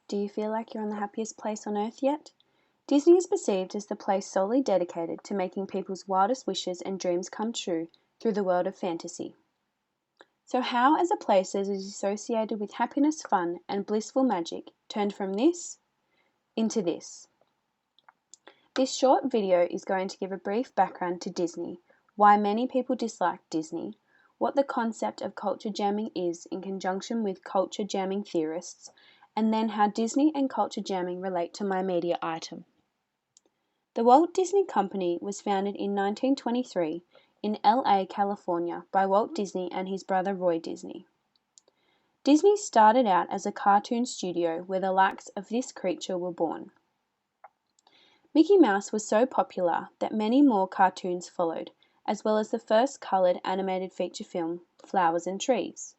Do you feel like you're on the happiest place on earth yet? Disney is perceived as the place solely dedicated to making people's wildest wishes and dreams come true through the world of fantasy. So how, as a place that is associated with happiness, fun, and blissful magic, turned from this into this? This short video is going to give a brief background to Disney, why many people dislike Disney, what the concept of culture jamming is in conjunction with culture jamming theorists, and then how Disney and culture jamming relate to my media item. The Walt Disney Company was founded in 1923 in LA, California by Walt Disney and his brother Roy Disney. Disney started out as a cartoon studio where the likes of this creature were born. Mickey Mouse was so popular that many more cartoons followed, as well as the first coloured animated feature film, Flowers and Trees.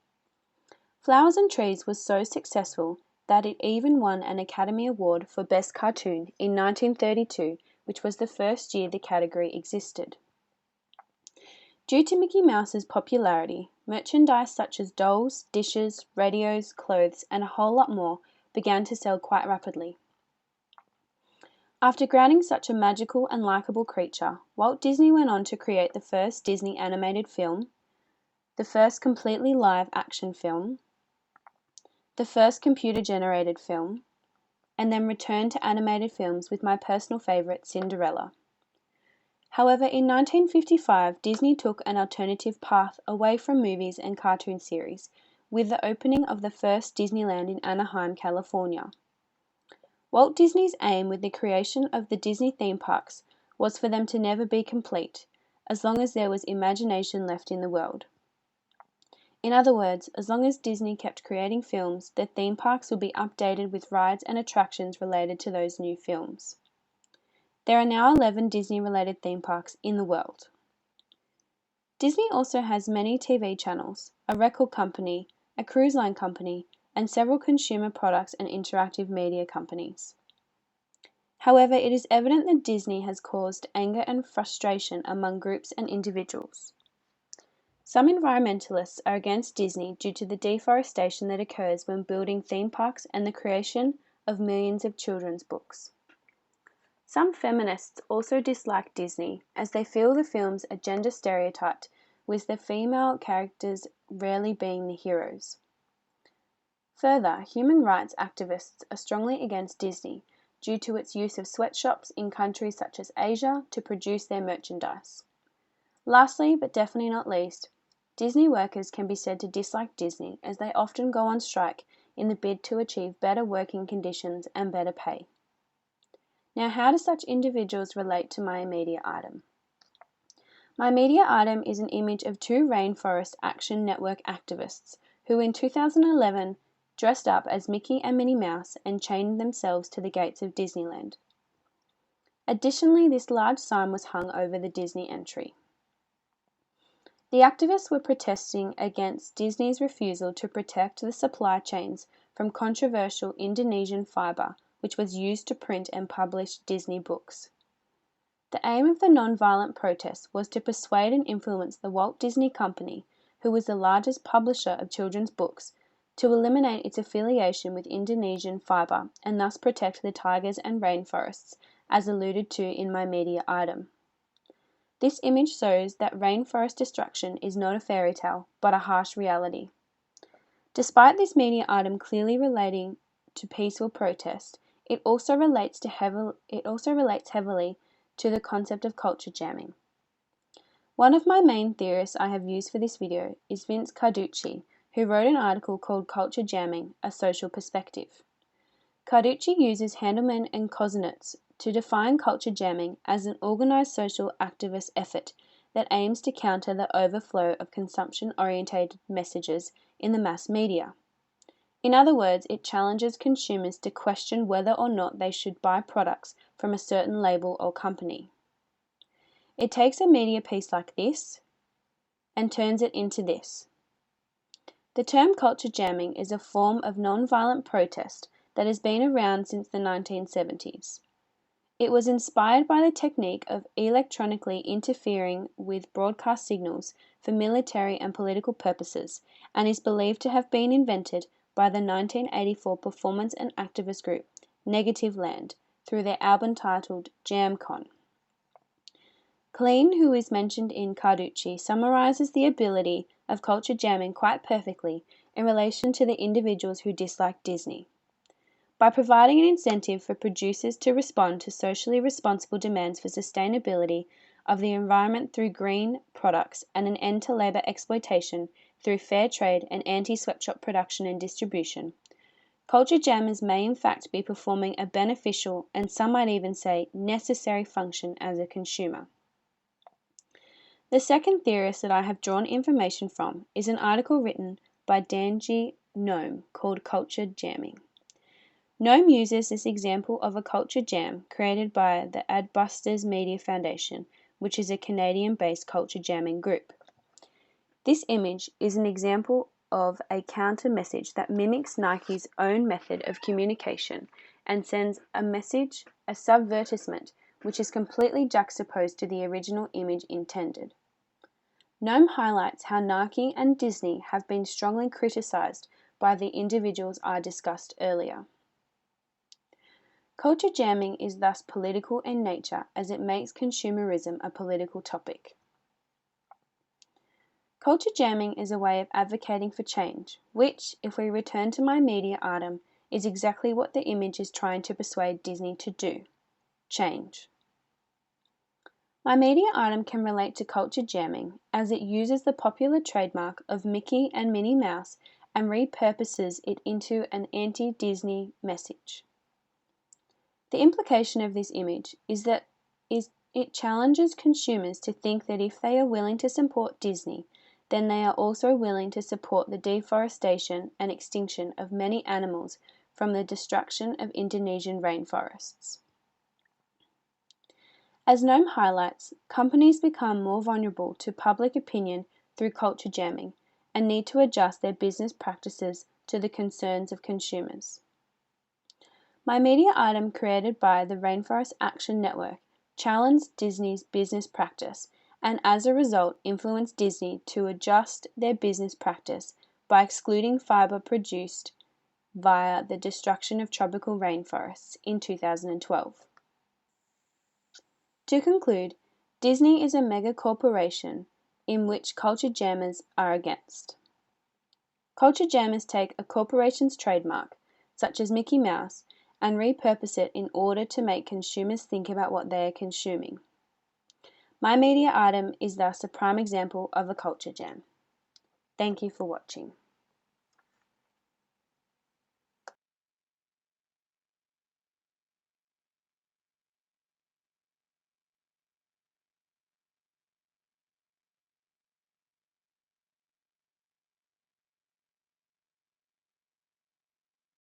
Flowers and Trees was so successful that it even won an Academy Award for Best Cartoon in 1932, which was the first year the category existed. Due to Mickey Mouse's popularity, merchandise such as dolls, dishes, radios, clothes, and a whole lot more began to sell quite rapidly. After grounding such a magical and likeable creature, Walt Disney went on to create the first Disney animated film, the first completely live action film, the first computer-generated film, and then returned to animated films with my personal favourite, Cinderella. However, in 1955, Disney took an alternative path away from movies and cartoon series with the opening of the first Disneyland in Anaheim, California. Walt Disney's aim with the creation of the Disney theme parks was for them to never be complete, as long as there was imagination left in the world. In other words, as long as Disney kept creating films, the theme parks would be updated with rides and attractions related to those new films. There are now 11 Disney-related theme parks in the world. Disney also has many TV channels, a record company, a cruise line company, and several consumer products and interactive media companies. However, it is evident that Disney has caused anger and frustration among groups and individuals. Some environmentalists are against Disney due to the deforestation that occurs when building theme parks and the creation of millions of children's books. Some feminists also dislike Disney as they feel the films are gender stereotyped, with the female characters rarely being the heroes. Further, human rights activists are strongly against Disney due to its use of sweatshops in countries such as Asia to produce their merchandise. Lastly, but definitely not least, Disney workers can be said to dislike Disney as they often go on strike in the bid to achieve better working conditions and better pay. Now, how do such individuals relate to my media item? My media item is an image of two Rainforest Action Network activists who in 2011 dressed up as Mickey and Minnie Mouse and chained themselves to the gates of Disneyland. Additionally, this large sign was hung over the Disney entry. The activists were protesting against Disney's refusal to protect the supply chains from controversial Indonesian fiber, which was used to print and publish Disney books. The aim of the non-violent protest was to persuade and influence the Walt Disney Company, who was the largest publisher of children's books, to eliminate its affiliation with Indonesian fiber and thus protect the tigers and rainforests, as alluded to in my media item. This image shows that rainforest destruction is not a fairy tale, but a harsh reality. Despite this media item clearly relating to peaceful protest, it also relates heavily to the concept of culture jamming. One of my main theorists I have used for this video is Vince Carducci, who wrote an article called Culture Jamming, A Social Perspective. Carducci uses Handelman and Kozinets to define culture jamming as an organized social activist effort that aims to counter the overflow of consumption-oriented messages in the mass media. In other words, it challenges consumers to question whether or not they should buy products from a certain label or company. It takes a media piece like this and turns it into this. The term culture jamming is a form of non-violent protest that has been around since the 1970s. It was inspired by the technique of electronically interfering with broadcast signals for military and political purposes and is believed to have been invented by the 1984 performance and activist group Negativland through their album titled JamCon. Klein, who is mentioned in Carducci, summarizes the ability of culture jamming quite perfectly in relation to the individuals who dislike Disney. By providing an incentive for producers to respond to socially responsible demands for sustainability of the environment through green products and an end to labor exploitation through fair trade and anti-sweatshop production and distribution, culture jammers may in fact be performing a beneficial and some might even say necessary function as a consumer. The second theorist that I have drawn information from is an article written by Danji Noam called Culture Jamming. Noam uses this example of a culture jam created by the Adbusters Media Foundation, which is a Canadian-based culture jamming group. This image is an example of a counter message that mimics Nike's own method of communication and sends a message, a subvertisement, which is completely juxtaposed to the original image intended. Noam highlights how Nike and Disney have been strongly criticized by the individuals I discussed earlier. Culture jamming is thus political in nature as it makes consumerism a political topic. Culture jamming is a way of advocating for change, which, if we return to my media item, is exactly what the image is trying to persuade Disney to do: change. My media item can relate to culture jamming as it uses the popular trademark of Mickey and Minnie Mouse and repurposes it into an anti-Disney message. The implication of this image is that it challenges consumers to think that if they are willing to support Disney, then they are also willing to support the deforestation and extinction of many animals from the destruction of Indonesian rainforests. As Noam highlights, companies become more vulnerable to public opinion through culture jamming and need to adjust their business practices to the concerns of consumers. My media item created by the Rainforest Action Network challenged Disney's business practice and as a result influenced Disney to adjust their business practice by excluding fiber produced via the destruction of tropical rainforests in 2012. To conclude, Disney is a mega corporation in which culture jammers are against. Culture jammers take a corporation's trademark, such as Mickey Mouse, and repurpose it in order to make consumers think about what they are consuming. My media item is thus a prime example of a culture jam. Thank you for watching.